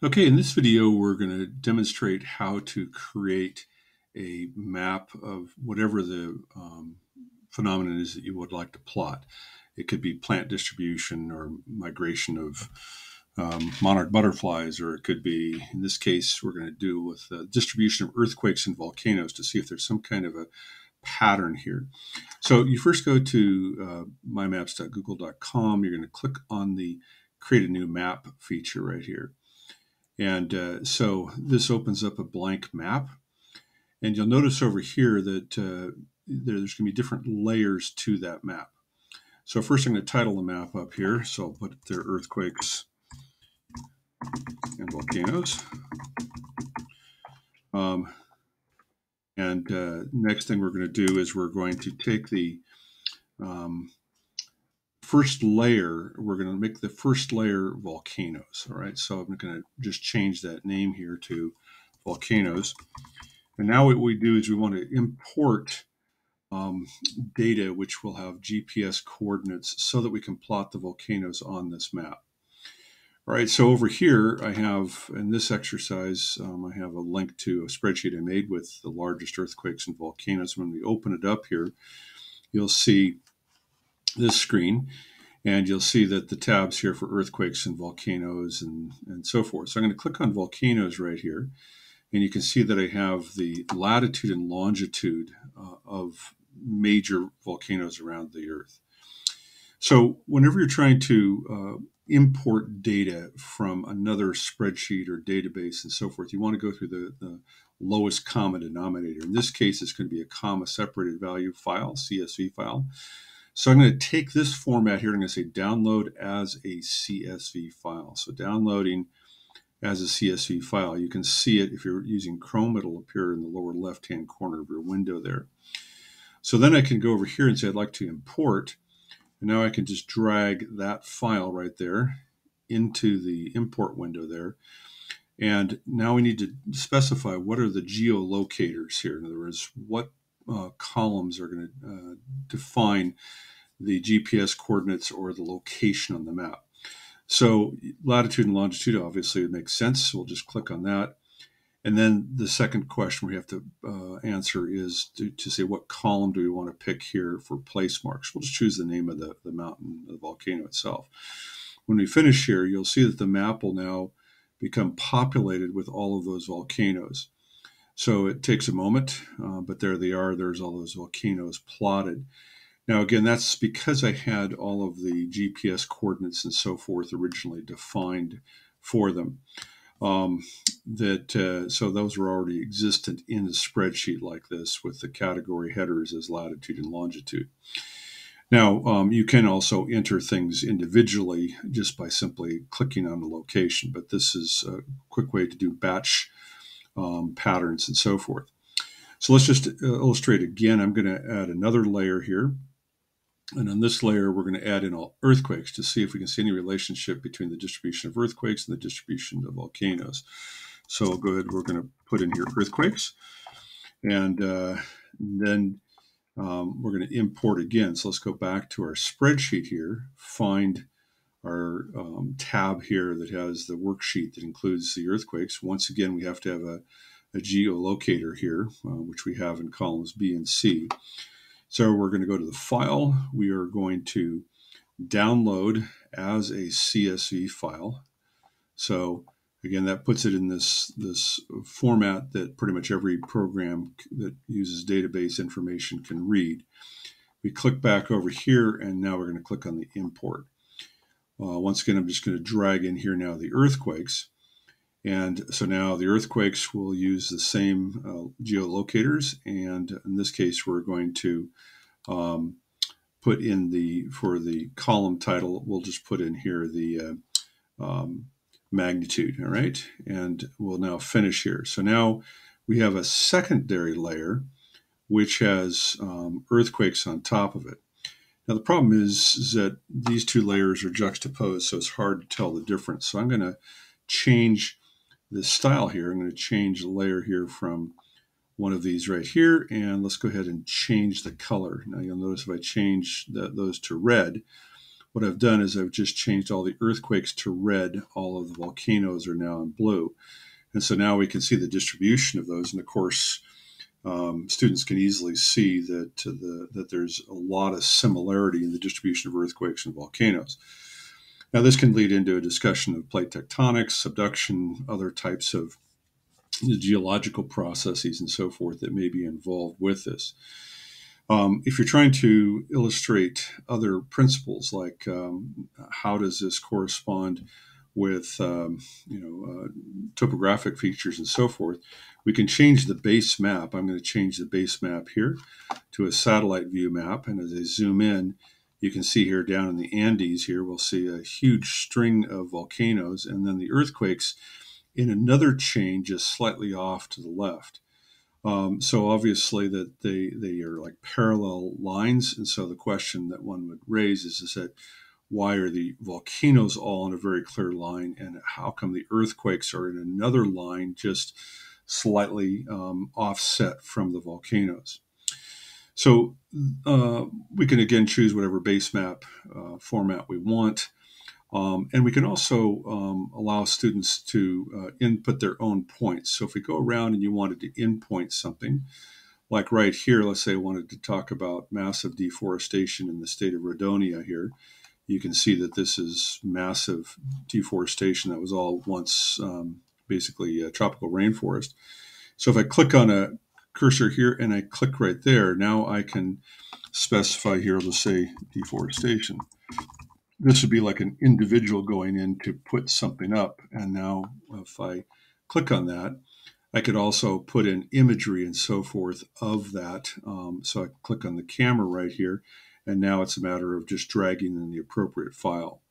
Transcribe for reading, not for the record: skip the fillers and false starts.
Okay, in this video, we're going to demonstrate how to create a map of whatever the phenomenon is that you would like to plot. It could be plant distribution or migration of monarch butterflies, or it could be, in this case, we're going to do with the distribution of earthquakes and volcanoes to see if there's some kind of a pattern here. So you first go to mymaps.google.com. You're going to click on the create a new map feature right here. And so this opens up a blank map. And you'll notice over here that there's going to be different layers to that map. So first I'm going to title the map up here. So I'll put there earthquakes and volcanoes. Next thing we're going to do is we're going to take the first layer, we're going to make the first layer volcanoes. All right, so I'm going to just change that name here to volcanoes. And now what we do is we want to import data which will have GPS coordinates so that we can plot the volcanoes on this map. All right, so over here I have, in this exercise, I have a link to a spreadsheet I made with the largest earthquakes and volcanoes. When we open it up here, you'll see this screen, and you'll see that the tabs here for earthquakes and volcanoes and so forth. So I'm going to click on volcanoes right here, and you can see that I have the latitude and longitude of major volcanoes around the Earth. So whenever you're trying to import data from another spreadsheet or database and so forth, you want to go through the lowest common denominator. In this case, it's going to be a comma-separated value file, CSV file. So I'm going to take this format here, and I'm going to say download as a CSV file. So downloading as a CSV file. You can see it if you're using Chrome. It'll appear in the lower left-hand corner of your window there. So then I can go over here and say I'd like to import. And now I can just drag that file right there into the import window there. And now we need to specify what are the geolocators here. In other words, what columns are going to define the GPS coordinates or the location on the map. So latitude and longitude obviously would make sense. So we'll just click on that. And then the second question we have to answer is to say what column do we want to pick here for place marks. We'll just choose the name of the mountain, the volcano itself. When we finish here, you'll see that the map will now become populated with all of those volcanoes. So it takes a moment, but there they are. There's all those volcanoes plotted. Now, again, that's because I had all of the GPS coordinates and so forth originally defined for them. So those were already existent in a spreadsheet like this with the category headers as latitude and longitude. Now, you can also enter things individually just by simply clicking on the location, but this is a quick way to do batch patterns and so forth. So let's just illustrate again. I'm going to add another layer here. And on this layer, we're going to add in all earthquakes to see if we can see any relationship between the distribution of earthquakes and the distribution of volcanoes. So we'll go ahead, we're going to put in here earthquakes. And then we're going to import again. So let's go back to our spreadsheet here, find our tab here that has the worksheet that includes the earthquakes. Once again, we have to have a geolocator here, which we have in columns B and C. So we're going to go to the file. We are going to download as a CSV file. So again, that puts it in this format that pretty much every program that uses database information can read. We click back over here, and now we're going to click on the import. Once again, I'm just going to drag in here now the earthquakes. And so now the earthquakes will use the same geolocators. And in this case, we're going to put in for the column title, we'll just put in here the magnitude. All right. And we'll now finish here. So now we have a secondary layer, which has earthquakes on top of it. Now, the problem is that these two layers are juxtaposed, so it's hard to tell the difference. So I'm going to change the style here. I'm going to change the layer here from one of these right here, and let's go ahead and change the color. Now, you'll notice if I change those to red, what I've done is I've just changed all the earthquakes to red. All of the volcanoes are now in blue. And so now we can see the distribution of those. And of course, students can easily see that there's a lot of similarity in the distribution of earthquakes and volcanoes. Now, this can lead into a discussion of plate tectonics, subduction, other types of geological processes, and so forth that may be involved with this. If you're trying to illustrate other principles, like how does this correspond with topographic features and so forth, we can change the base map. I'm going to change the base map here to a satellite view map, and as I zoom in, you can see here down in the Andes here, we'll see a huge string of volcanoes, and then the earthquakes in another chain just slightly off to the left. So obviously that they are like parallel lines. And so the question that one would raise is that why are the volcanoes all in a very clear line, and how come the earthquakes are in another line just slightly offset from the volcanoes? So we can again choose whatever base map format we want. And we can also allow students to input their own points. So if we go around and you wanted to inpoint something, like right here, let's say I wanted to talk about massive deforestation in the state of Rhodonia here, you can see that this is massive deforestation that was all once basically a tropical rainforest. So if I click on a cursor here and I click right there, now I can specify here, let's say deforestation. This would be like an individual going in to put something up. And now if I click on that, I could also put in imagery and so forth of that. So I click on the camera right here, and now it's a matter of just dragging in the appropriate file.